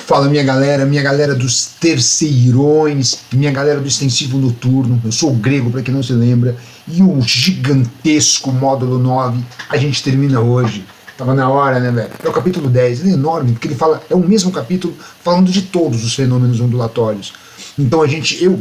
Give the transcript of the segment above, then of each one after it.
Fala minha galera dos terceirões, minha galera do extensivo noturno. Eu sou o Grego, para quem não se lembra, e o gigantesco módulo 9 a gente termina hoje. Tava na hora, né, velho? É o capítulo 10, ele é enorme, porque ele fala, é o mesmo capítulo falando de todos os fenômenos ondulatórios. Então eu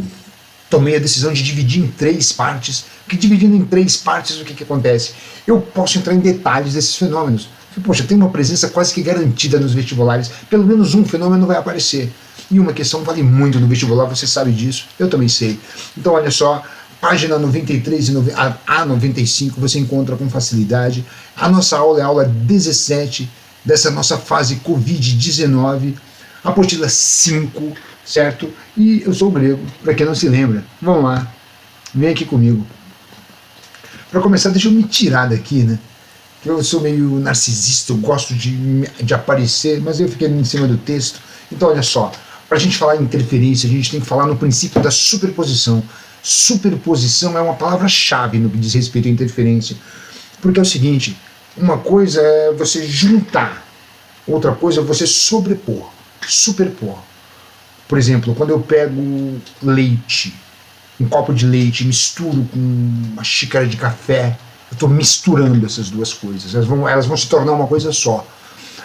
tomei a decisão de dividir em 3 partes, porque dividindo em 3 partes o que acontece? Eu posso entrar em detalhes desses fenômenos. Poxa, tem uma presença quase que garantida nos vestibulares, pelo menos um fenômeno vai aparecer. E uma questão vale muito no vestibular, você sabe disso, eu também sei. Então olha só, página 93 a 95 você encontra com facilidade. A nossa aula é a aula 17 dessa nossa fase Covid-19, apostila 5, certo? E eu sou o Grego, para quem não se lembra. Vamos lá, vem aqui comigo. Para começar, deixa eu me tirar daqui, né? Eu sou meio narcisista, eu gosto de aparecer, mas eu fiquei em cima do texto. Então olha só, para a gente falar em interferência, a gente tem que falar no princípio da superposição. Superposição é uma palavra-chave no que diz respeito à interferência, porque é o seguinte, uma coisa é você juntar, outra coisa é você sobrepor, superpor. Por exemplo, quando eu pego leite, um copo de leite, misturo com uma xícara de café, eu estou misturando essas duas coisas, elas vão se tornar uma coisa só.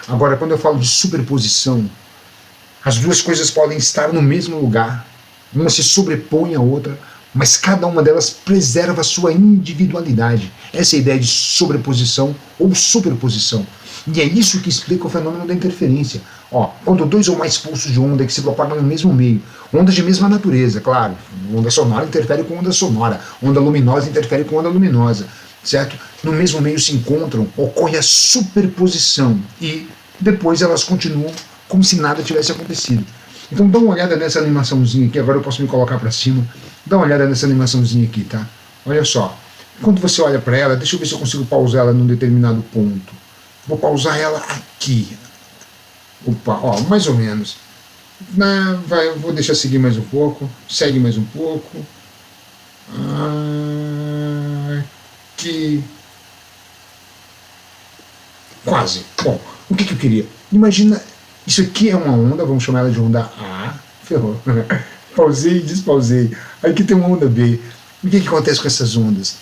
Agora, quando eu falo de superposição, as duas coisas podem estar no mesmo lugar, uma se sobrepõe à outra, mas cada uma delas preserva a sua individualidade. Essa é a ideia de sobreposição ou superposição. E é isso que explica o fenômeno da interferência. Quando 2 ou mais pulsos de onda que se propagam no mesmo meio, ondas de mesma natureza, claro, onda sonora interfere com onda sonora, onda luminosa interfere com onda luminosa, certo? No mesmo meio se encontram, ocorre a superposição e depois elas continuam como se nada tivesse acontecido. Então dá uma olhada nessa animaçãozinha aqui, agora eu posso me colocar para cima, dá uma olhada nessa animaçãozinha aqui, tá? Olha só, quando você olha para ela, deixa eu ver se eu consigo pausar ela num determinado ponto. Vou pausar ela aqui. Opa, mais ou menos. Vou deixar seguir mais um pouco, segue mais um pouco. Aqui. Quase. Bom, o que eu queria? Imagina, isso aqui é uma onda, vamos chamar ela de onda A. Ferrou. Pausei e despausei. Aqui tem uma onda B. O que acontece com essas ondas?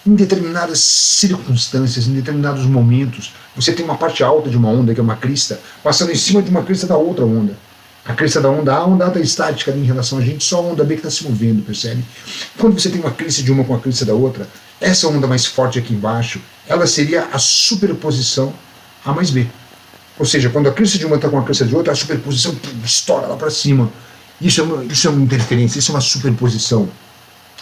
Em determinadas circunstâncias, em determinados momentos, você tem uma parte alta de uma onda, que é uma crista, passando em cima de uma crista da outra onda. A crista da onda A, a onda A está estática ali em relação a gente, só a onda B que está se movendo, percebe? Quando você tem uma crista de uma com a crista da outra, essa onda mais forte aqui embaixo, ela seria a superposição A mais B. Ou seja, quando a crista de uma está com a crista de outra, a superposição estoura lá para cima. Isso é uma interferência, isso é uma superposição.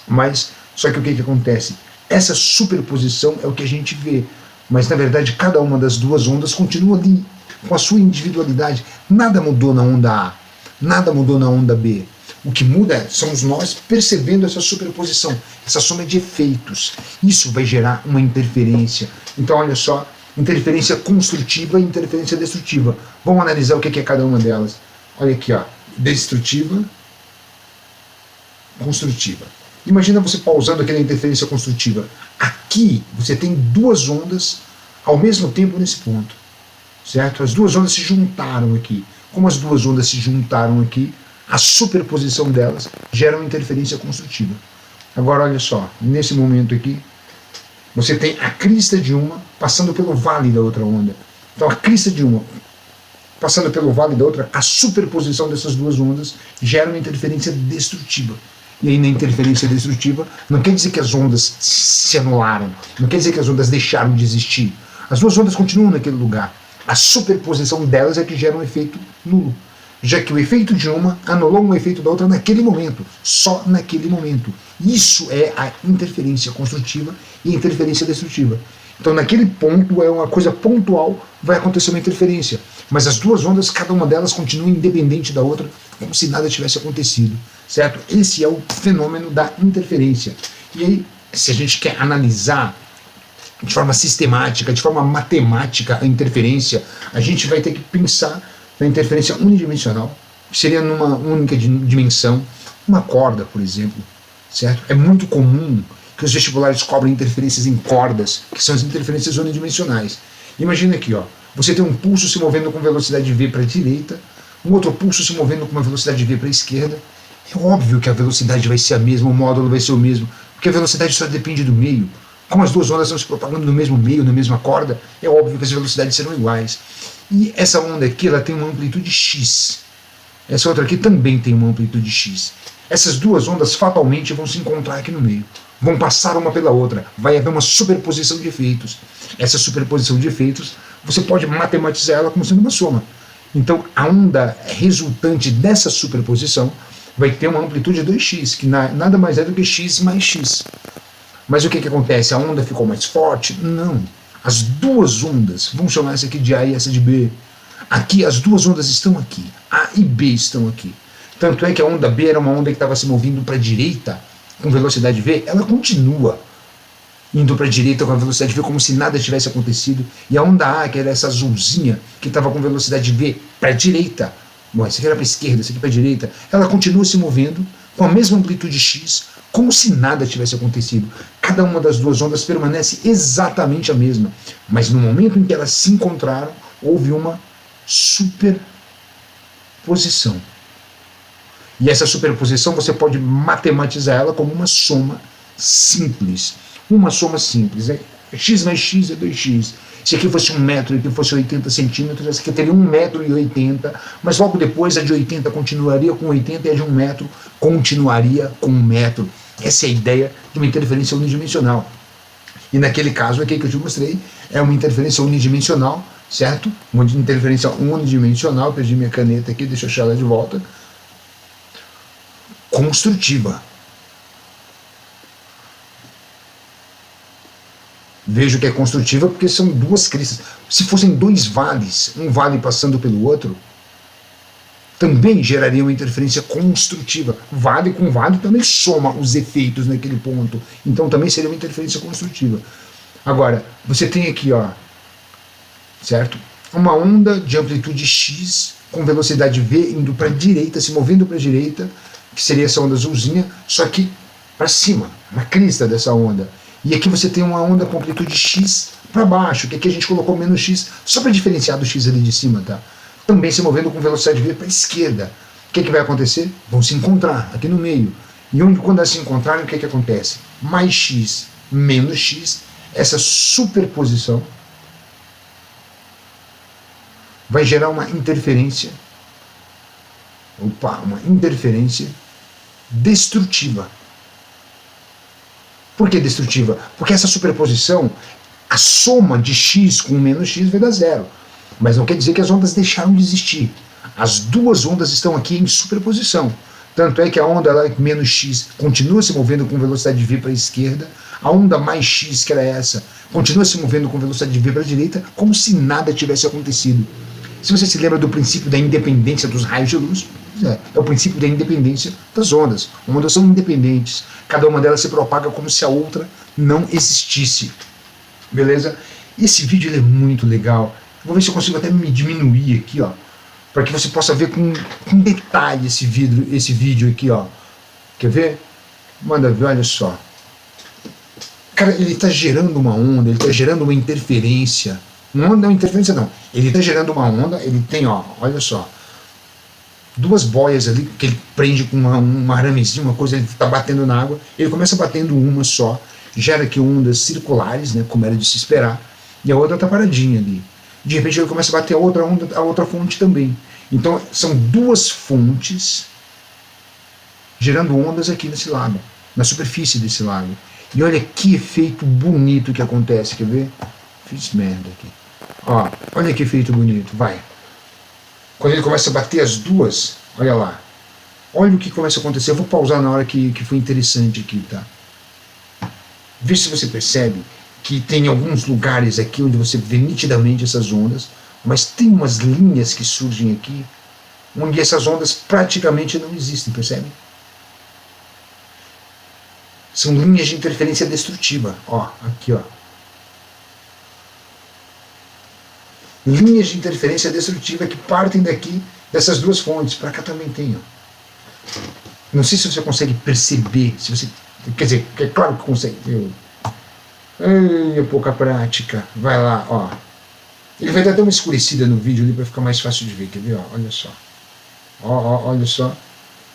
Mas, só que o que acontece? Essa superposição é o que a gente vê, mas na verdade cada uma das duas ondas continua ali, com a sua individualidade. Nada mudou na onda A, nada mudou na onda B. O que muda somos nós percebendo essa superposição, essa soma de efeitos. Isso vai gerar uma interferência. Então olha só, interferência construtiva e interferência destrutiva. Vamos analisar o que é cada uma delas. Olha aqui, destrutiva, construtiva. Imagina você pausando aqui na interferência construtiva. Aqui você tem 2 ondas ao mesmo tempo nesse ponto, certo? As 2 ondas se juntaram aqui. Como as 2 ondas se juntaram aqui, a superposição delas gera uma interferência construtiva. Agora olha só, nesse momento aqui, você tem a crista de uma passando pelo vale da outra onda. Então a crista de uma passando pelo vale da outra, a superposição dessas 2 ondas gera uma interferência destrutiva. E aí na interferência destrutiva, não quer dizer que as ondas se anularam, não quer dizer que as ondas deixaram de existir. As 2 ondas continuam naquele lugar. A superposição delas é que gera um efeito nulo, já que o efeito de uma anulou um efeito da outra naquele momento, só naquele momento. Isso é a interferência construtiva e a interferência destrutiva. Então naquele ponto, é uma coisa pontual, vai acontecer uma interferência. Mas as 2 ondas, cada uma delas continua independente da outra, como se nada tivesse acontecido, certo? Esse é o fenômeno da interferência. E aí, se a gente quer analisar de forma sistemática, de forma matemática a interferência, a gente vai ter que pensar na interferência unidimensional, que seria numa única dimensão, uma corda, por exemplo, certo? É muito comum que os vestibulares cobrem interferências em cordas, que são as interferências unidimensionais. Imagina aqui, você tem um pulso se movendo com velocidade v para a direita, um outro pulso se movendo com uma velocidade v para a esquerda. É óbvio que a velocidade vai ser a mesma, o módulo vai ser o mesmo, porque a velocidade só depende do meio. Como as duas ondas estão se propagando no mesmo meio, na mesma corda, é óbvio que as velocidades serão iguais. E essa onda aqui, ela tem uma amplitude x. Essa outra aqui também tem uma amplitude x. Essas duas ondas fatalmente vão se encontrar aqui no meio. Vão passar uma pela outra. Vai haver uma superposição de efeitos. Essa superposição de efeitos, você pode matematizar ela como sendo uma soma. Então, a onda resultante dessa superposição vai ter uma amplitude 2x, que nada mais é do que x mais x. Mas o que acontece? A onda ficou mais forte? Não. As duas ondas, vamos chamar essa aqui de A e essa de B. Aqui, as duas ondas estão aqui. A e B estão aqui. Tanto é que a onda B era uma onda que estava se movendo para a direita, com velocidade v, ela continua indo para a direita com a velocidade v como se nada tivesse acontecido. E a onda A, que era essa azulzinha, que estava com velocidade v para a direita, bom, essa aqui era para a esquerda, essa aqui para a direita, ela continua se movendo com a mesma amplitude x, como se nada tivesse acontecido. Cada uma das duas ondas permanece exatamente a mesma, mas no momento em que elas se encontraram, houve uma superposição. E essa superposição você pode matematizar ela como uma soma simples. Uma soma simples. X mais x é 2x. Se aqui fosse 1 metro e aqui fosse 80 centímetros, essa aqui teria 1,80 m, mas logo depois a de 80 continuaria com 80 e a de 1 metro continuaria com 1 metro. Essa é a ideia de uma interferência unidimensional. E naquele caso aqui que eu te mostrei, é uma interferência unidimensional, certo? Uma interferência unidimensional, perdi minha caneta aqui, deixa eu achar ela de volta. Construtiva. Vejo que é construtiva porque são duas cristas. Se fossem dois vales, um vale passando pelo outro, também geraria uma interferência construtiva. Vale com vale também soma os efeitos naquele ponto. Então também seria uma interferência construtiva. Agora, você tem aqui, ó, certo? Uma onda de amplitude x com velocidade v indo para a direita, se movendo para a direita, que seria essa onda azulzinha, só que para cima, na crista dessa onda. E aqui você tem uma onda com amplitude x para baixo, que aqui a gente colocou menos x, só para diferenciar do x ali de cima, tá? Também se movendo com velocidade v para a esquerda. O que vai acontecer? Vão se encontrar aqui no meio. E quando elas se encontrarem, o que acontece? Mais x menos x, essa superposição vai gerar uma interferência, uma interferência destrutiva. Por que destrutiva? Porque essa superposição, a soma de x com menos x vai dar zero. Mas não quer dizer que as ondas deixaram de existir. As duas ondas estão aqui em superposição. Tanto é que a onda lá, menos x continua se movendo com velocidade v para a esquerda, a onda mais x, que era essa, continua se movendo com velocidade v para a direita, como se nada tivesse acontecido. Se você se lembra do princípio da independência dos raios de luz, é o princípio da independência das ondas. Ondas são independentes. Cada uma delas se propaga como se a outra não existisse. Beleza? Esse vídeo ele é muito legal. Vou ver se eu consigo até me diminuir aqui, ó, para que você possa ver com detalhe esse vídeo aqui, ó. Quer ver? Manda ver, olha só. Cara, ele está gerando uma onda, ele está gerando uma interferência. Uma onda não é interferência, não. Ele está gerando uma onda, ele tem, ó, olha só, duas boias ali que ele prende com um aramezinho, uma coisa, ele está batendo na água, ele começa batendo uma só, gera aqui ondas circulares, né, como era de se esperar, e a outra está paradinha ali. De repente ele começa a bater a outra onda, a outra fonte também. Então são duas fontes gerando ondas aqui nesse lago, na superfície desse lago. E olha que efeito bonito que acontece, quer ver? Fiz merda aqui. Ó, olha que efeito bonito, vai. Quando ele começa a bater as duas, olha lá. Olha o que começa a acontecer. Eu vou pausar na hora que foi interessante aqui, tá? Vê se você percebe que tem alguns lugares aqui onde você vê nitidamente essas ondas, mas tem umas linhas que surgem aqui, onde essas ondas praticamente não existem, percebe? São linhas de interferência destrutiva, ó, aqui, ó. Linhas de interferência destrutiva que partem daqui, dessas duas fontes. Para cá também tem, ó. Não sei se você consegue perceber, se você, quer dizer, é claro que consegue. É pouca prática. Vai lá, ó. Ele vai dar até uma escurecida no vídeo ali para ficar mais fácil de ver, quer ver, ó? Olha só. Olha só.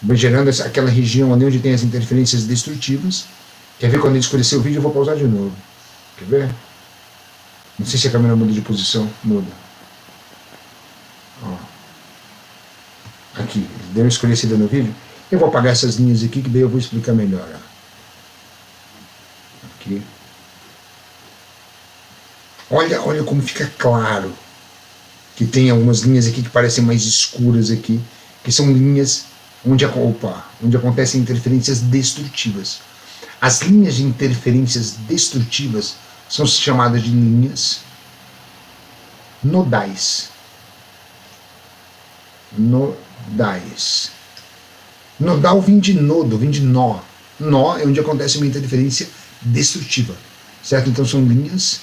Vai gerando aquela região ali onde tem as interferências destrutivas. Quer ver quando ele escurecer o vídeo? Eu vou pausar de novo. Quer ver? Não sei se a câmera muda de posição. Muda. Ó. Aqui, deu uma escurecida no vídeo. Eu vou apagar essas linhas aqui, que daí eu vou explicar melhor. Ó. Aqui. Olha como fica claro que tem algumas linhas aqui que parecem mais escuras aqui, que são linhas onde acontecem interferências destrutivas. As linhas de interferências destrutivas são chamadas de linhas nodais. Nodais. Nodal vem de nodo, vem de nó. Nó é onde acontece uma interferência destrutiva, certo? Então são linhas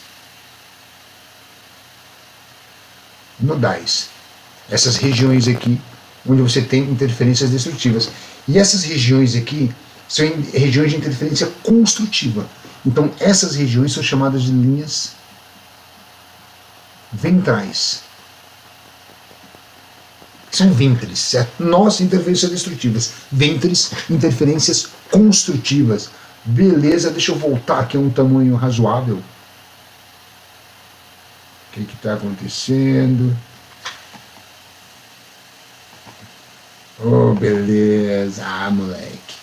nodais. Essas regiões aqui, onde você tem interferências destrutivas. E essas regiões aqui são regiões de interferência construtiva. Então essas regiões são chamadas de linhas ventrais. São ventres, certo? Nós, interferências destrutivas. Ventres, interferências construtivas. Beleza, deixa eu voltar aqui a um tamanho razoável. O que está acontecendo? Oh, beleza. Ah, moleque.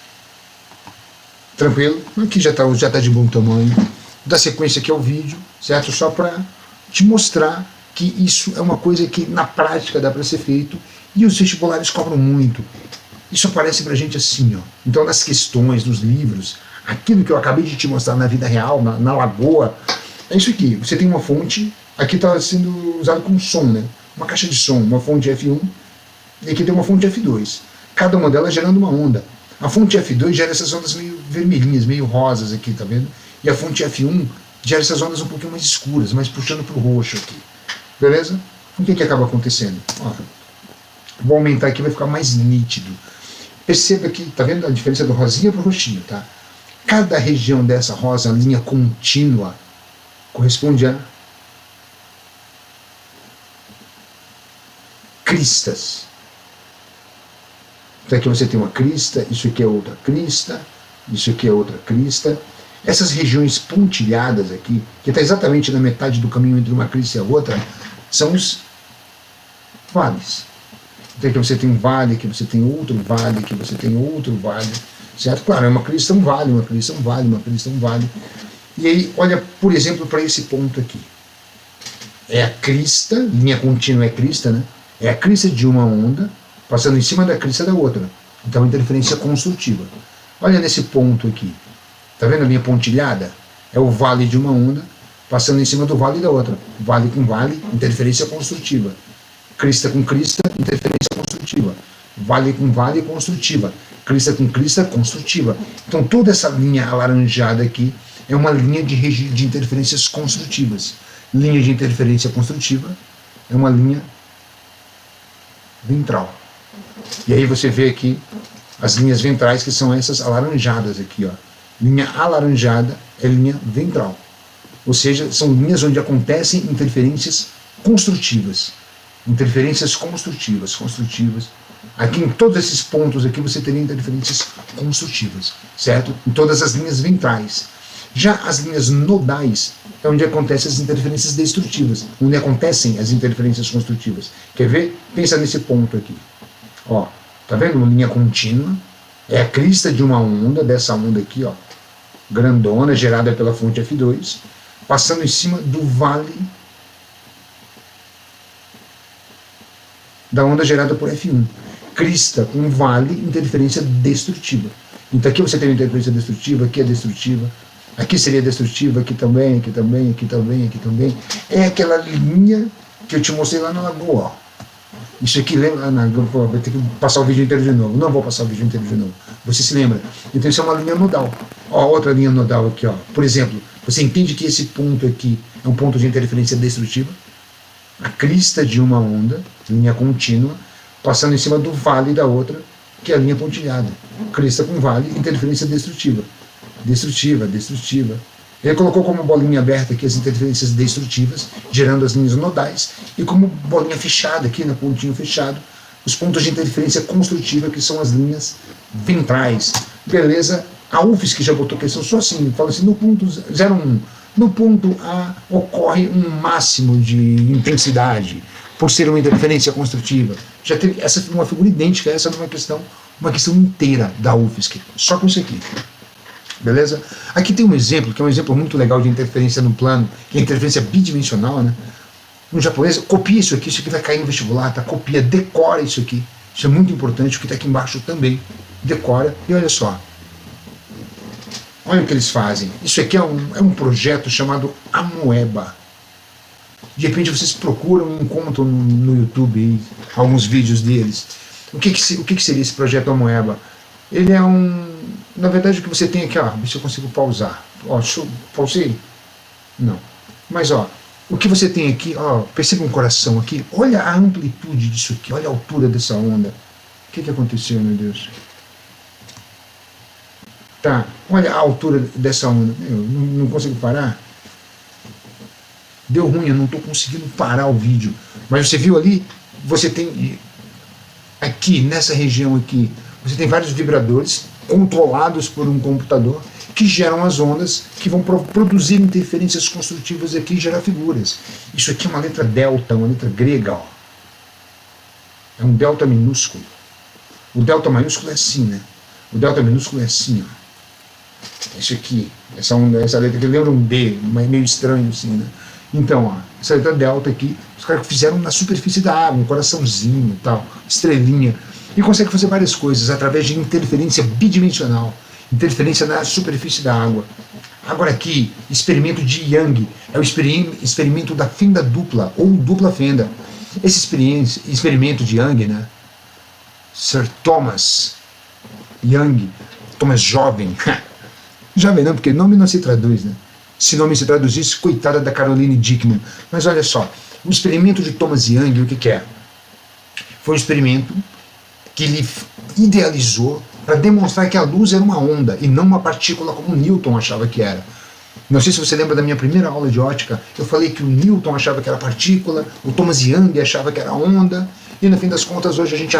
Tranquilo? Aqui já tá de bom tamanho. Vou dar sequência aqui ao vídeo, certo? Só para te mostrar que isso é uma coisa que na prática dá para ser feito e os vestibulares cobram muito. Isso aparece pra gente assim, ó. Então nas questões, nos livros, aquilo que eu acabei de te mostrar na vida real, na lagoa, é isso aqui. Você tem uma fonte, aqui está sendo usado como som, né? Uma caixa de som, uma fonte F1, e aqui tem uma fonte F2. Cada uma delas gerando uma onda. A fonte F2 gera essas ondas meio vermelhinhas, meio rosas aqui, tá vendo? E a fonte F1 gera essas ondas um pouquinho mais escuras, mais puxando pro roxo aqui. Beleza? O que acaba acontecendo? Ó, vou aumentar aqui, vai ficar mais nítido. Perceba que, tá vendo a diferença do rosinha pro roxinho, tá? Cada região dessa rosa, linha contínua, corresponde a cristas. Então aqui você tem uma crista, isso aqui é outra crista, isso aqui é outra crista. Essas regiões pontilhadas aqui, que está exatamente na metade do caminho entre uma crista e a outra, são os vales. Então aqui você tem um vale, aqui você tem outro vale, aqui você tem outro vale, certo? Claro, é uma crista, um vale, uma crista, um vale, uma crista, um vale. E aí, olha, por exemplo, para esse ponto aqui. É a crista, linha contínua é crista, né? É a crista de uma onda, passando em cima da crista da outra. Então, interferência construtiva. Olha nesse ponto aqui. Tá vendo a linha pontilhada? É o vale de uma onda, passando em cima do vale da outra. Vale com vale, interferência construtiva. Crista com crista, interferência construtiva. Vale com vale, construtiva. Crista com crista, construtiva. Então, toda essa linha alaranjada aqui é uma linha de interferências construtivas. Linha de interferência construtiva é uma linha ventral. E aí você vê aqui as linhas ventrais, que são essas alaranjadas aqui, ó. Linha alaranjada é linha ventral. Ou seja, são linhas onde acontecem interferências construtivas. Interferências construtivas. Aqui em todos esses pontos aqui você teria interferências construtivas, certo? Em todas as linhas ventrais. Já as linhas nodais é onde acontecem as interferências destrutivas, onde acontecem as interferências construtivas. Quer ver? Pensa nesse ponto aqui. Ó, tá vendo? Uma linha contínua, é a crista de uma onda, dessa onda aqui, ó, grandona, gerada pela fonte F2, passando em cima do vale da onda gerada por F1. Crista com vale, interferência destrutiva. Então aqui você tem interferência destrutiva, aqui é destrutiva, aqui seria destrutiva, aqui também, aqui também, aqui também, aqui também. É aquela linha que eu te mostrei lá na lagoa, ó. Isso aqui, lembra? Vai ter que passar o vídeo inteiro de novo. Não vou passar o vídeo inteiro de novo. Você se lembra? Então isso é uma linha nodal. Ó, outra linha nodal aqui, ó. Por exemplo, você entende que esse ponto aqui é um ponto de interferência destrutiva? A crista de uma onda, linha contínua, passando em cima do vale da outra, que é a linha pontilhada. Crista com vale, interferência destrutiva. Destrutiva. Ele colocou como bolinha aberta aqui as interferências destrutivas, gerando as linhas nodais, e como bolinha fechada aqui, no pontinho fechado, os pontos de interferência construtiva, que são as linhas ventrais. Beleza? A UFSC já botou questão só assim, fala assim, no ponto 01, no ponto A ocorre um máximo de intensidade, por ser uma interferência construtiva. Já teve essa uma figura idêntica, essa é uma questão inteira da UFSC, só com isso aqui. Beleza? Aqui tem um exemplo, que é um exemplo muito legal de interferência no plano, que é a interferência bidimensional, né? No japonês, copia isso aqui vai cair no vestibular, tá? Copia, decora isso aqui. Isso é muito importante, o que está aqui embaixo também. Decora, e olha só. Olha o que eles fazem. Isso aqui é um projeto chamado Amoeba. De repente vocês procuram e encontram no YouTube aí, alguns vídeos deles. O que seria esse projeto Amoeba? Ele é na verdade o que você tem aqui, ó, ver se eu consigo pausar. Ó, pausei? Não. Mas ó, o que você tem aqui, ó, perceba um coração aqui, olha a amplitude disso aqui, olha a altura dessa onda. O que aconteceu, meu Deus? Tá, olha a altura dessa onda. Eu não consigo parar. Deu ruim, eu não estou conseguindo parar o vídeo. Mas você viu ali, você tem aqui, nessa região aqui, você tem vários vibradores controlados por um computador que geram as ondas que vão produzir interferências construtivas aqui e gerar figuras. Isso aqui é uma letra delta, uma letra grega, ó. É um delta minúsculo. O delta maiúsculo é assim, né? O delta minúsculo é assim, ó. Isso aqui, essa letra aqui lembra um D, mas meio estranho assim, né? Então, ó, essa letra delta aqui, os caras fizeram na superfície da água, um coraçãozinho e tal, estrelinha, e consegue fazer várias coisas através de interferência bidimensional, interferência na superfície da água. Agora aqui, experimento de Young, é o experimento da fenda dupla, ou dupla fenda. Esse experimento de Young, né, Sir Thomas Young, Thomas Jovem, jovem não, porque nome não se traduz, né? Se nome se traduzisse, coitada da Caroline Dickman. Mas olha só, o experimento de Thomas Young, o que é? Foi um experimento que ele idealizou para demonstrar que a luz era uma onda e não uma partícula como Newton achava que era. Não sei se você lembra da minha primeira aula de ótica, eu falei que o Newton achava que era partícula, o Thomas Young achava que era onda, e no fim das contas hoje a gente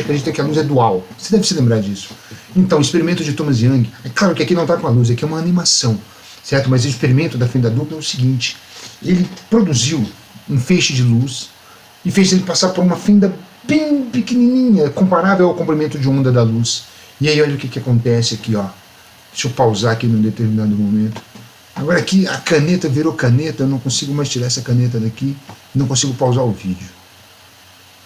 acredita que a luz é dual. Você deve se lembrar disso. Então, o experimento de Thomas Young, é claro que aqui não está com a luz, aqui é uma animação, certo? Mas o experimento da fenda dupla é o seguinte, ele produziu um feixe de luz e fez ele passar por uma fenda bem pequenininha, comparável ao comprimento de onda da luz. E aí olha o que acontece aqui, ó. Deixa eu pausar aqui num determinado momento. Agora aqui a caneta virou caneta, eu não consigo mais tirar essa caneta daqui, não consigo pausar o vídeo.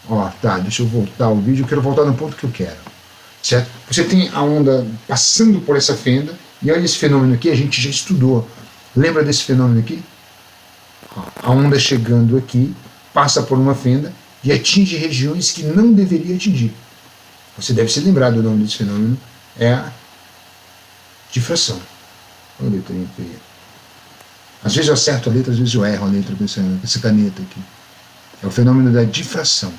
Ó, tá, deixa eu voltar o vídeo, eu quero voltar no ponto que eu quero. Certo? Você tem a onda passando por essa fenda, e olha esse fenômeno aqui, a gente já estudou. Lembra desse fenômeno aqui? Ó, a onda chegando aqui, passa por uma fenda e atinge regiões que não deveria atingir. Você deve se lembrar do nome desse fenômeno, é a difração. Olha a letrinha feia. Às vezes eu acerto a letra, às vezes eu erro a letra com essa caneta aqui. É o fenômeno da difração.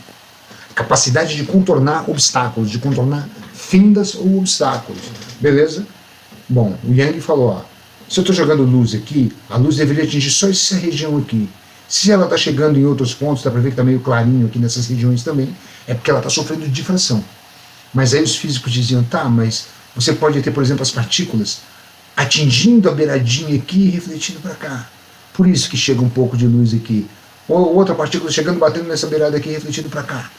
Capacidade de contornar obstáculos, de contornar fendas ou obstáculos. Beleza? Bom, o Young falou, ó, se eu estou jogando luz aqui, a luz deveria atingir só essa região aqui. Se ela está chegando em outros pontos, dá para ver que está meio clarinho aqui nessas regiões também, é porque ela está sofrendo difração. Mas aí os físicos diziam, tá, mas você pode ter, por exemplo, as partículas atingindo a beiradinha aqui e refletindo para cá. Por isso que chega um pouco de luz aqui. Ou outra partícula chegando, batendo nessa beirada aqui e refletindo para cá.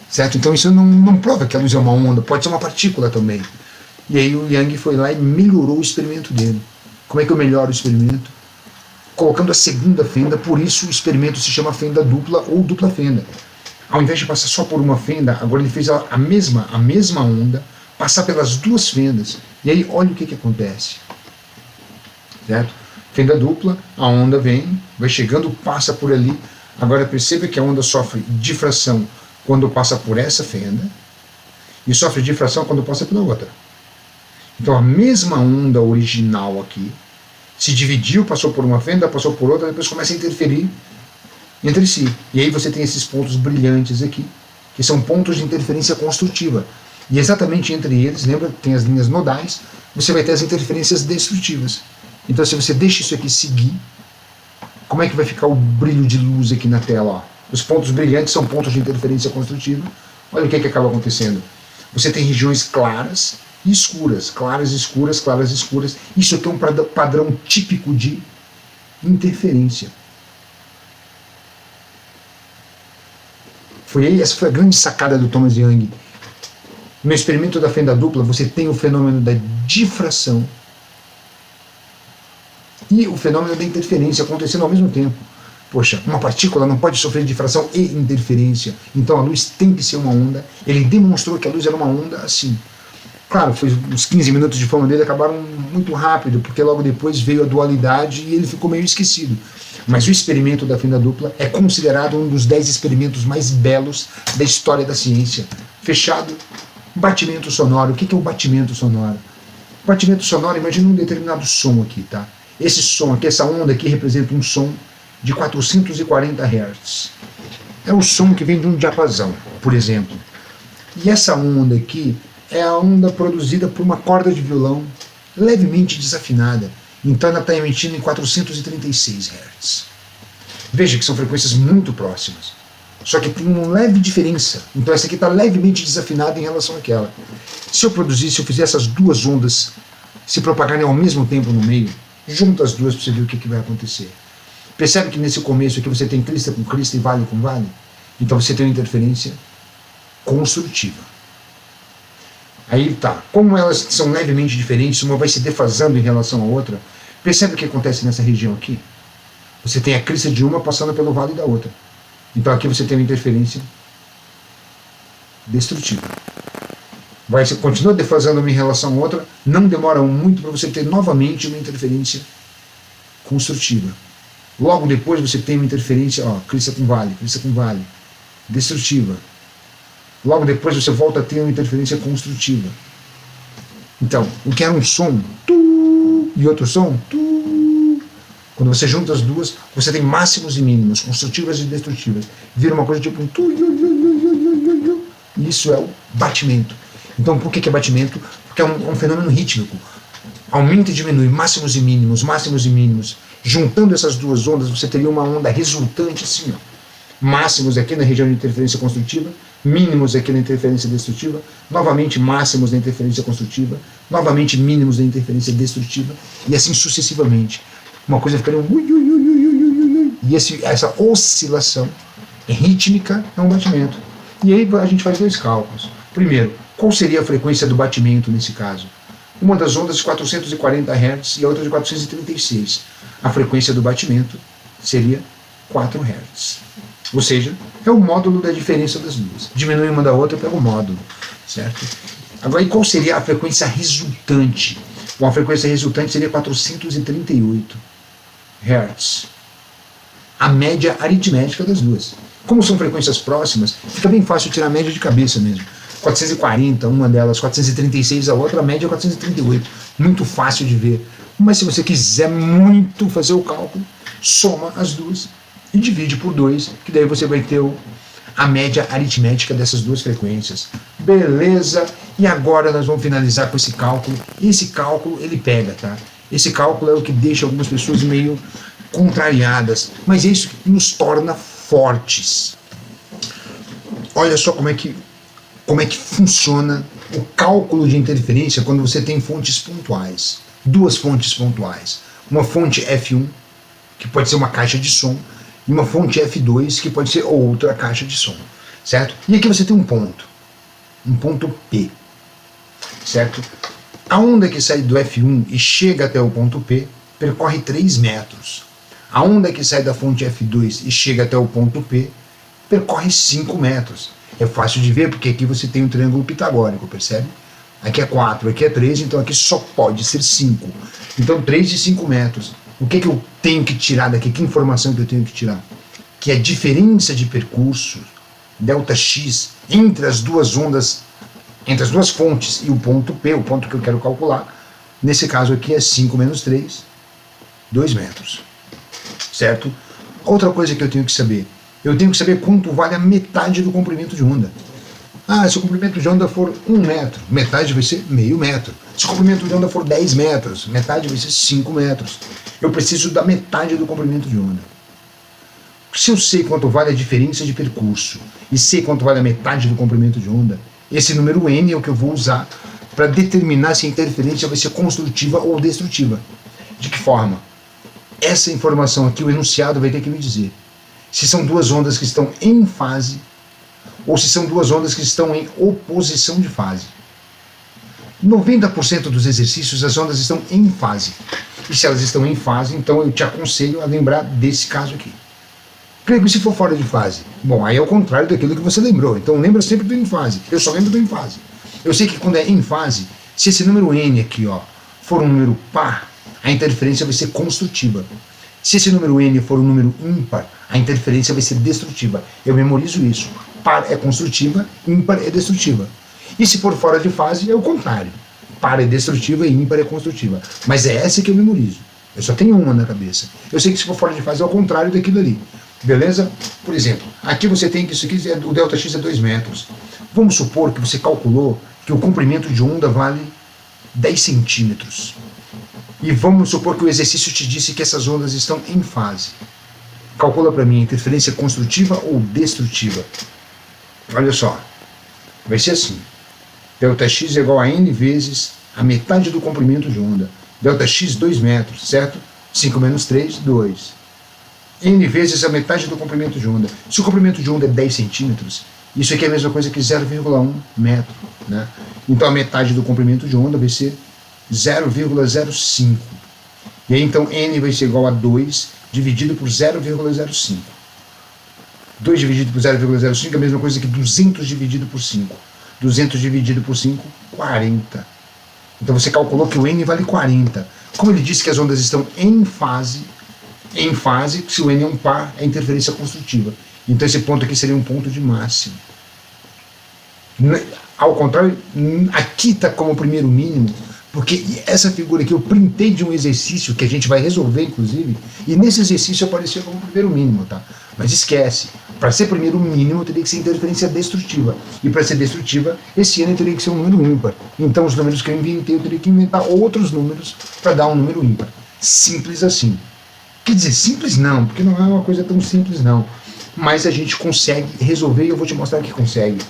Certo? Então isso não prova que a luz é uma onda, pode ser uma partícula também. E aí o Young foi lá e melhorou o experimento dele. Como é que eu melhoro o experimento? Colocando a segunda fenda, por isso o experimento se chama fenda dupla ou dupla fenda. Ao invés de passar só por uma fenda, agora ele fez a mesma onda passar pelas duas fendas. E aí olha o que acontece. Certo? Fenda dupla, a onda vem, vai chegando, passa por ali. Agora perceba que a onda sofre difração quando passa por essa fenda e sofre difração quando passa pela outra. Então a mesma onda original aqui se dividiu, passou por uma fenda, passou por outra, depois começa a interferir entre si. E aí você tem esses pontos brilhantes aqui, que são pontos de interferência construtiva. E exatamente entre eles, lembra, tem as linhas nodais, você vai ter as interferências destrutivas. Então se você deixa isso aqui seguir, como é que vai ficar o brilho de luz aqui na tela? Ó? Os pontos brilhantes são pontos de interferência construtiva, olha o que acaba acontecendo. Você tem regiões claras e escuras, claras, escuras, claras, escuras. Isso aqui é um padrão típico de interferência. Essa foi a grande sacada do Thomas Young. No experimento da fenda dupla, você tem o fenômeno da difração e o fenômeno da interferência acontecendo ao mesmo tempo. Poxa, uma partícula não pode sofrer difração e interferência, então a luz tem que ser uma onda. Ele demonstrou que a luz era uma onda assim. Claro, foi uns 15 minutos de fama dele acabaram muito rápido, porque logo depois veio a dualidade e ele ficou meio esquecido. Mas o experimento da fenda dupla é considerado um dos 10 experimentos mais belos da história da ciência. Fechado, batimento sonoro. O que é o batimento sonoro? O batimento sonoro, imagina um determinado som aqui, tá? Esse som aqui, essa onda aqui representa um som de 440 Hz. É o som que vem de um diapasão, por exemplo. E essa onda aqui é a onda produzida por uma corda de violão levemente desafinada. Então ela está emitindo em 436 Hz. Veja que são frequências muito próximas. Só que tem uma leve diferença. Então essa aqui está levemente desafinada em relação àquela. Se eu fizer essas duas ondas se propagarem ao mesmo tempo no meio, junta as duas para você ver o que vai acontecer. Percebe que nesse começo aqui você tem crista com crista e vale com vale? Então você tem uma interferência construtiva. Aí tá, como elas são levemente diferentes, uma vai se defasando em relação à outra, percebe o que acontece nessa região aqui? Você tem a crista de uma passando pelo vale da outra. Então aqui você tem uma interferência destrutiva. Você continua defasando uma em relação à outra, não demora muito para você ter novamente uma interferência construtiva. Logo depois você tem uma interferência, crista com vale, destrutiva. Logo depois você volta a ter uma interferência construtiva. Então, o que era um som, e outro som, quando você junta as duas, você tem máximos e mínimos, construtivas e destrutivas. Vira uma coisa tipo um isso é o batimento. Então, por que é batimento? Porque é um fenômeno rítmico. Aumenta e diminui, máximos e mínimos, máximos e mínimos. Juntando essas duas ondas, você teria uma onda resultante assim, máximos aqui na região de interferência construtiva, mínimos aqui na interferência destrutiva, novamente máximos na interferência construtiva, novamente mínimos na interferência destrutiva, e assim sucessivamente. Uma coisa ficaria e essa oscilação rítmica é um batimento. E aí a gente faz dois cálculos. Primeiro, qual seria a frequência do batimento nesse caso? Uma das ondas de 440 Hz e a outra de 436. A frequência do batimento seria 4 Hz. Ou seja, é o módulo da diferença das duas. Diminui uma da outra pelo módulo, certo? Agora, e qual seria a frequência resultante? Bom, a frequência resultante seria 438 Hz. A média aritmética das duas. Como são frequências próximas, fica bem fácil tirar a média de cabeça mesmo. 440, uma delas, 436 a outra, a média é 438. Muito fácil de ver. Mas se você quiser muito fazer o cálculo, soma as duas e divide por 2, que daí você vai ter a média aritmética dessas duas frequências. Beleza? E agora nós vamos finalizar com esse cálculo. Esse cálculo ele pega, tá? Esse cálculo é o que deixa algumas pessoas meio contrariadas, mas é isso que nos torna fortes. Olha só como é que funciona o cálculo de interferência quando você tem fontes pontuais. Duas fontes pontuais. Uma fonte F1, que pode ser uma caixa de som, e uma fonte F2, que pode ser outra caixa de som. Certo? E aqui você tem um ponto P. Certo? A onda que sai do F1 e chega até o ponto P percorre 3 metros. A onda que sai da fonte F2 e chega até o ponto P percorre 5 metros. É fácil de ver porque aqui você tem um triângulo pitagórico, percebe? Aqui é 4, aqui é 3, então aqui só pode ser 5. Então 3 e 5 metros. O que eu tenho que tirar daqui? Que informação que eu tenho que tirar? Que a diferença de percurso, ΔX, entre as duas ondas, entre as duas fontes e o ponto P, o ponto que eu quero calcular, nesse caso aqui é 5 menos 3, 2 metros. Certo? Outra coisa que eu tenho que saber quanto vale a metade do comprimento de onda. Se o comprimento de onda for 1 metro, metade vai ser meio metro. Se o comprimento de onda for 10 metros, metade vai ser 5 metros. Eu preciso da metade do comprimento de onda. Se eu sei quanto vale a diferença de percurso e sei quanto vale a metade do comprimento de onda, esse número n é o que eu vou usar para determinar se a interferência vai ser construtiva ou destrutiva. De que forma? Essa informação aqui, o enunciado vai ter que me dizer se são duas ondas que estão em fase ou se são duas ondas que estão em oposição de fase. 90% dos exercícios as ondas estão em fase. E se elas estão em fase, então eu te aconselho a lembrar desse caso aqui. Creio que se for fora de fase, bom, aí é o contrário daquilo que você lembrou. Então lembra sempre do em fase. Eu só lembro do em fase. Eu sei que quando é em fase, se esse número n aqui, ó, for um número par, a interferência vai ser construtiva. Se esse número n for um número ímpar, a interferência vai ser destrutiva. Eu memorizo isso. Par é construtiva, ímpar é destrutiva. E se for fora de fase, é o contrário. Par é destrutiva e ímpar é construtiva. Mas é essa que eu memorizo. Eu só tenho uma na cabeça. Eu sei que se for fora de fase é o contrário daquilo ali. Beleza? Por exemplo, aqui você tem que isso aqui, o ΔX é 2 metros. Vamos supor que você calculou que o comprimento de onda vale 10 centímetros. E vamos supor que o exercício te disse que essas ondas estão em fase. Calcula para mim a interferência construtiva ou destrutiva. Olha só, vai ser assim. ΔX é igual a n vezes a metade do comprimento de onda. ΔX 2 metros, certo? 5 menos 3, 2. N vezes a metade do comprimento de onda. Se o comprimento de onda é 10 centímetros, isso aqui é a mesma coisa que 0,1 metro. Né? Então a metade do comprimento de onda vai ser 0,05. E aí então N vai ser igual a 2 dividido por 0,05. 2 dividido por 0,05 é a mesma coisa que 200 dividido por 5. 200 dividido por 5, 40. Então você calculou que o N vale 40. Como ele disse que as ondas estão em fase, se o N é um par, é interferência construtiva. Então esse ponto aqui seria um ponto de máximo. Ao contrário, aqui está como primeiro mínimo, porque essa figura aqui eu printei de um exercício que a gente vai resolver, inclusive, e nesse exercício apareceu como primeiro mínimo, tá? Mas esquece, para ser primeiro mínimo teria que ser interferência destrutiva, e para ser destrutiva, esse N teria que ser um número ímpar. Então os números que eu inventei, eu teria que inventar outros números para dar um número ímpar. Simples assim. Quer dizer, simples não, porque não é uma coisa tão simples não, mas a gente consegue resolver e eu vou te mostrar que consegue.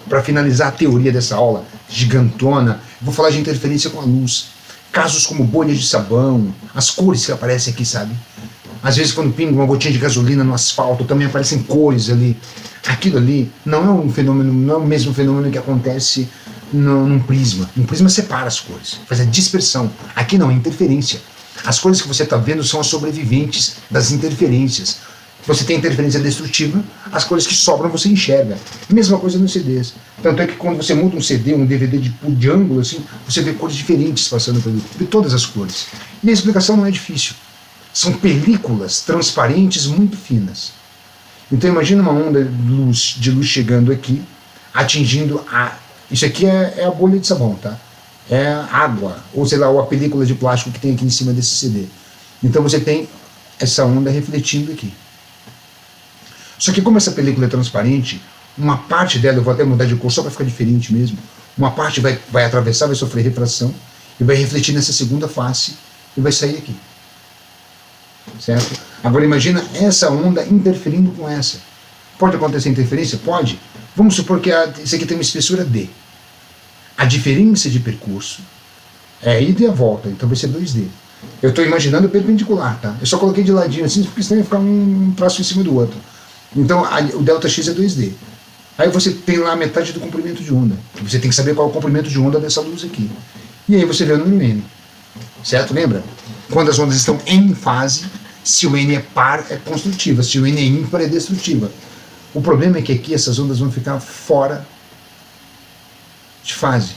Para finalizar a teoria dessa aula gigantona, eu vou falar de interferência com a luz. Casos como bolhas de sabão, as cores que aparecem aqui, sabe? Às vezes quando pinga uma gotinha de gasolina no asfalto, também aparecem cores ali. Aquilo ali não é um fenômeno, não é o mesmo fenômeno que acontece num prisma. Um prisma separa as cores, faz a dispersão. Aqui não, é interferência. As cores que você está vendo são as sobreviventes das interferências. Você tem interferência destrutiva, as cores que sobram você enxerga. Mesma coisa nos CDs. Tanto é que quando você monta um CD, um DVD de ângulo, assim, você vê cores diferentes passando por ali. Vê todas as cores. E a explicação não é difícil. São películas transparentes muito finas. Então imagina uma onda de luz chegando aqui, atingindo a... Isso aqui é a bolha de sabão, tá? É água, ou sei lá, ou a película de plástico que tem aqui em cima desse CD. Então você tem essa onda refletindo aqui. Só que como essa película é transparente, uma parte dela, eu vou até mudar de cor só para ficar diferente mesmo, uma parte vai atravessar, vai sofrer refração, e vai refletir nessa segunda face, e vai sair aqui. Certo? Agora imagina essa onda interferindo com essa. Pode acontecer interferência? Pode. Vamos supor que isso aqui tem uma espessura D. A diferença de percurso é a ida e a volta, então vai ser 2D. Eu estou imaginando perpendicular, tá? Eu só coloquei de ladinho assim, porque senão ia ficar um traço em cima do outro. Então o ΔX é 2D. Aí você tem lá a metade do comprimento de onda. Você tem que saber qual é o comprimento de onda dessa luz aqui. E aí você vê o número N. Certo? Lembra? Quando as ondas estão em fase, se o N é par, é construtiva. Se o N é ímpar, é destrutiva. O problema é que aqui essas ondas vão ficar fora de fase.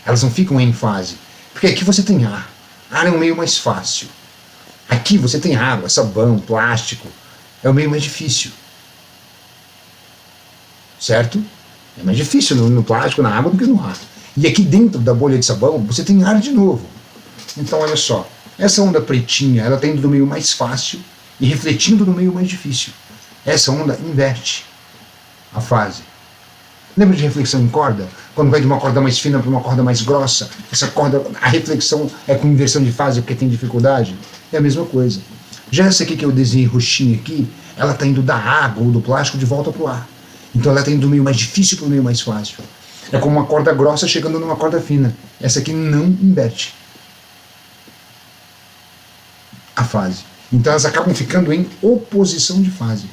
Elas não ficam em fase. Porque aqui você tem ar. Ar é um meio mais fácil. Aqui você tem água, sabão, plástico. É o meio mais difícil. Certo? É mais difícil no plástico, na água, do que no ar. E aqui dentro da bolha de sabão, você tem ar de novo. Então, olha só. Essa onda pretinha, ela está indo do meio mais fácil e refletindo no meio mais difícil. Essa onda inverte a fase. Lembra de reflexão em corda? Quando vai de uma corda mais fina para uma corda mais grossa, essa corda, a reflexão é com inversão de fase porque tem dificuldade? É a mesma coisa. Já essa aqui que eu desenhei roxinha aqui, ela está indo da água ou do plástico de volta para o ar. Então ela está indo do meio mais difícil para o meio mais fácil. É como uma corda grossa chegando numa corda fina. Essa aqui não inverte a fase. Então elas acabam ficando em oposição de fase.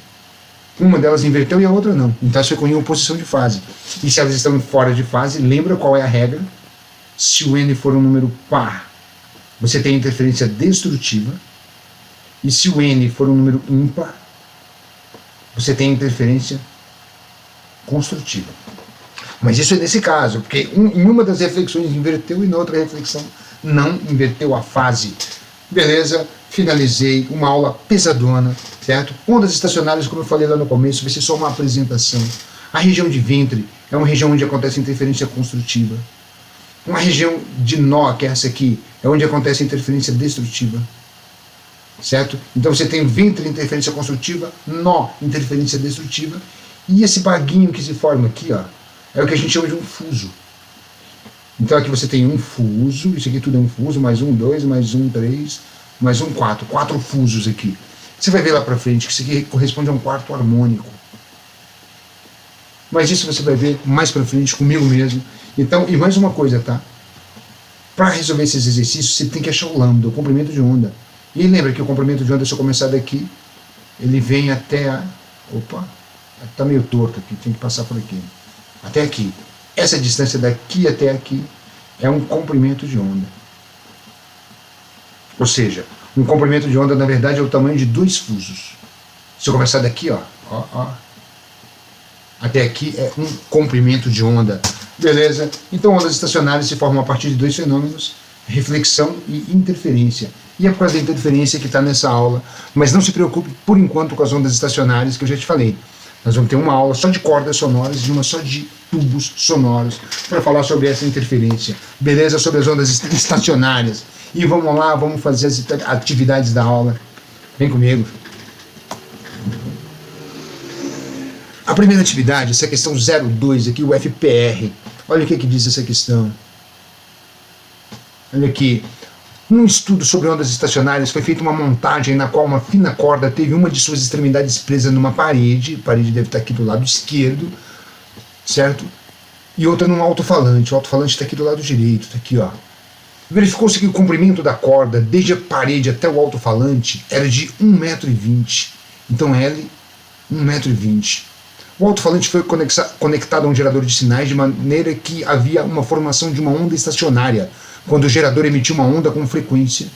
Uma delas inverteu e a outra não. Então elas ficam em oposição de fase. E se elas estão fora de fase, lembra qual é a regra? Se o N for um número par, você tem interferência destrutiva. E se o N for um número ímpar, você tem interferência construtiva. Mas isso é nesse caso, porque em uma das reflexões inverteu e na outra reflexão não inverteu a fase. Beleza? Finalizei uma aula pesadona, certo? Ondas estacionárias, como eu falei lá no começo, vai ser só uma apresentação. A região de ventre é uma região onde acontece interferência construtiva. Uma região de nó, que é essa aqui, é onde acontece interferência destrutiva. Certo? Então você tem ventre, interferência construtiva, nó, interferência destrutiva, e esse baguinho que se forma aqui, ó, é o que a gente chama de um fuso. Então aqui você tem um fuso, isso aqui tudo é um fuso, mais um, dois, mais um, três, mais um, quatro. Quatro fusos aqui. Você vai ver lá pra frente que isso aqui corresponde a um quarto harmônico. Mas isso você vai ver mais pra frente comigo mesmo. Então, e mais uma coisa, tá? Para resolver esses exercícios, você tem que achar o lambda, o comprimento de onda. E lembra que o comprimento de onda, se eu começar daqui, ele vem até a... Opa, tá meio torto aqui, tem que passar por aqui. Até aqui. Essa distância daqui até aqui é um comprimento de onda. Ou seja, um comprimento de onda, na verdade, é o tamanho de dois fusos. Se eu começar daqui, ó, até aqui é um comprimento de onda. Beleza? Então, ondas estacionárias se formam a partir de dois fenômenos, reflexão e interferência. E é por causa da interferência que está nessa aula. Mas não se preocupe, por enquanto, com as ondas estacionárias, que eu já te falei. Nós vamos ter uma aula só de cordas sonoras e uma só de tubos sonoros para falar sobre essa interferência. Beleza? Sobre as ondas estacionárias. E vamos lá, vamos fazer as atividades da aula. Vem comigo. A primeira atividade, essa questão 02 aqui, o FPR. Olha o que diz essa questão. Olha aqui. Num estudo sobre ondas estacionárias foi feita uma montagem na qual uma fina corda teve uma de suas extremidades presa numa parede, a parede deve estar aqui do lado esquerdo, certo? E outra num alto-falante, o alto-falante está aqui do lado direito, está aqui, ó. Verificou-se que o comprimento da corda, desde a parede até o alto-falante, era de 1,20 m. Então L, 1,20 m. O alto-falante foi conectado a um gerador de sinais de maneira que havia uma formação de uma onda estacionária, quando o gerador emitiu uma onda com frequência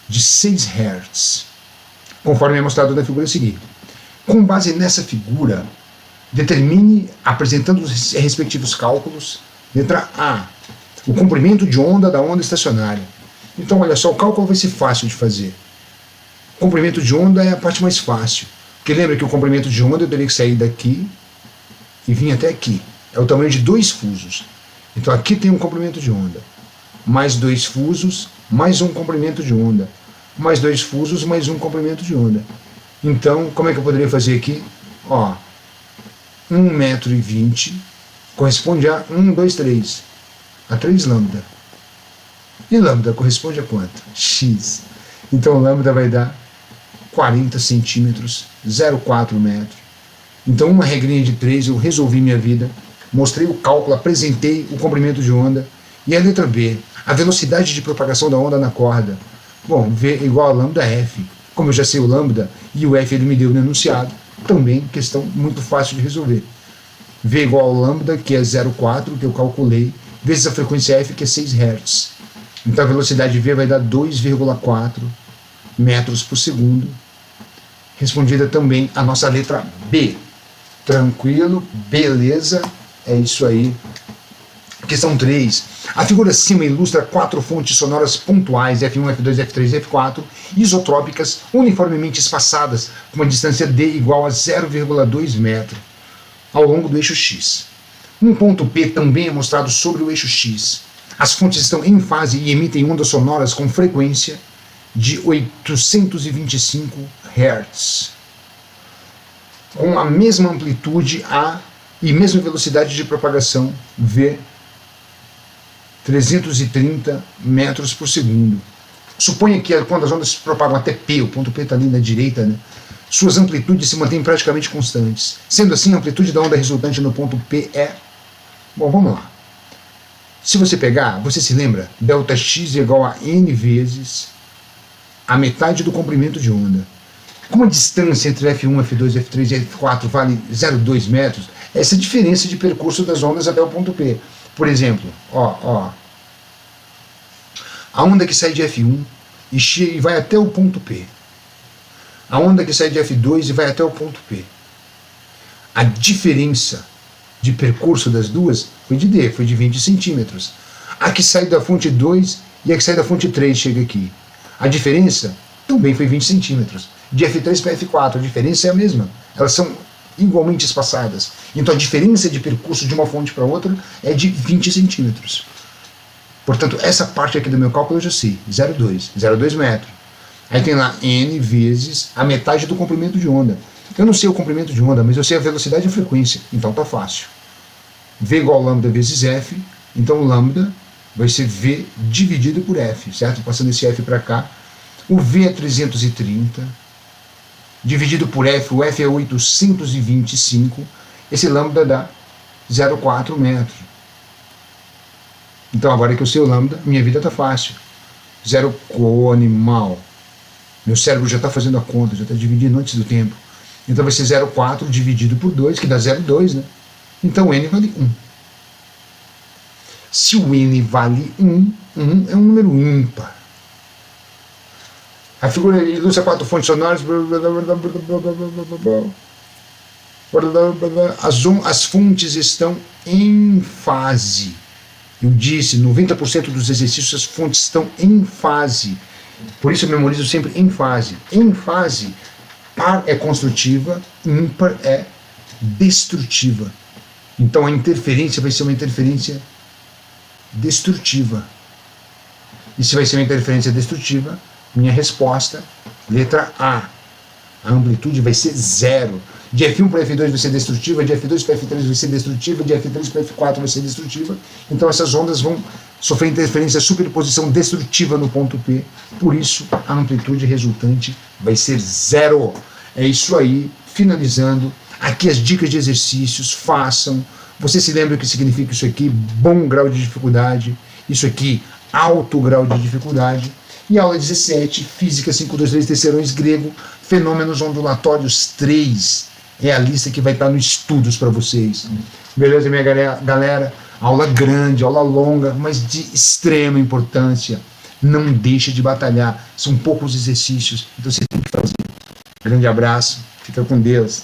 de 6 Hz, conforme é mostrado na figura a seguir. Com base nessa figura, determine, apresentando os respectivos cálculos, letra A, o comprimento de onda da onda estacionária. Então, olha só, o cálculo vai ser fácil de fazer. O comprimento de onda é a parte mais fácil, porque lembra que o comprimento de onda eu teria que sair daqui e vir até aqui. É o tamanho de dois fusos. Então aqui tem um comprimento de onda. Mais dois fusos, mais um comprimento de onda. Mais dois fusos, mais um comprimento de onda. Então, como é que eu poderia fazer aqui? Ó, 1,20 m corresponde a 1, 2, 3. A 3 lambda. E lambda corresponde a quanto? X. Então lambda vai dar 40 centímetros, 0,4 metros. Então uma regrinha de 3, eu resolvi minha vida, mostrei o cálculo, apresentei o comprimento de onda. E a letra B, a velocidade de propagação da onda na corda. Bom, V igual a lambda F. Como eu já sei o lambda e o F ele me deu no enunciado, também questão muito fácil de resolver. V igual ao lambda, que é 0,4, que eu calculei, vezes a frequência F, que é 6 Hz. Então a velocidade V vai dar 2,4 metros por segundo. Respondida também a nossa letra B. Tranquilo, beleza, é isso aí. Questão 3. A figura acima ilustra 4 fontes sonoras pontuais, F1, F2, F3 e F4, isotrópicas, uniformemente espaçadas, com uma distância D igual a 0,2 metro, ao longo do eixo X. Um ponto P também é mostrado sobre o eixo X. As fontes estão em fase e emitem ondas sonoras com frequência de 825 Hz, com a mesma amplitude A e mesma velocidade de propagação V, 330 metros por segundo. Suponha que quando as ondas se propagam até P, o ponto P está ali na direita, né? suas amplitudes se mantêm praticamente constantes. Sendo assim, a amplitude da onda resultante no ponto P é... Bom, vamos lá. Se você pegar, você se lembra, ΔX é igual a n vezes a metade do comprimento de onda. Como a distância entre F1, F2, F3 e F4 vale 0,2 metros, essa é a diferença de percurso das ondas até o ponto P. Por exemplo, a onda que sai de F1 e vai até o ponto P. A onda que sai de F2 e vai até o ponto P. A diferença de percurso das duas foi de D, foi de 20 centímetros. A que sai da fonte 2 e a que sai da fonte 3 chega aqui. A diferença também foi 20 centímetros. De F3 para F4, a diferença é a mesma. Elas são igualmente espaçadas. Então a diferença de percurso de uma fonte para outra é de 20 centímetros. Portanto, essa parte aqui do meu cálculo eu já sei, 0,2 metros. Aí tem lá n vezes a metade do comprimento de onda. Eu não sei o comprimento de onda, mas eu sei a velocidade e a frequência, então tá fácil. V igual a lambda vezes F, então lambda vai ser V dividido por F, certo? Passando esse F para cá. O V é 330, dividido por F, o F é 825, esse lambda dá 0,4 metros. Então agora que eu sei o lambda, minha vida tá fácil. 0 animal. Meu cérebro já está fazendo a conta, já está dividindo antes do tempo. Então vai ser 0,4 dividido por 2, que dá 0,2, né? Então n vale 1. Se o n vale 1, 1 é um número ímpar. A figura ilustra 4 fontes sonoras. As fontes estão em fase. Eu disse, 90% dos exercícios as fontes estão em fase. Por isso eu memorizo sempre em fase. Em fase, par é construtiva, ímpar é destrutiva. Então a interferência vai ser uma interferência destrutiva. E se vai ser uma interferência destrutiva, minha resposta, letra A. A amplitude vai ser 0. De F1 para F2 vai ser destrutiva, de F2 para F3 vai ser destrutiva, de F3 para F4 vai ser destrutiva. Então essas ondas vão sofrer interferência, superposição destrutiva no ponto P. Por isso a amplitude resultante vai ser 0. É isso aí. Finalizando, aqui as dicas de exercícios, façam. Você se lembra o que significa isso aqui? Bom grau de dificuldade. Isso aqui, alto grau de dificuldade. E aula 17, Física 523, terceirões grego, fenômenos ondulatórios 3. É a lista que vai estar no estudos para vocês. Beleza, minha galera? Aula grande, aula longa, mas de extrema importância. Não deixe de batalhar. São poucos exercícios, então você tem que fazer. Grande abraço, fica com Deus.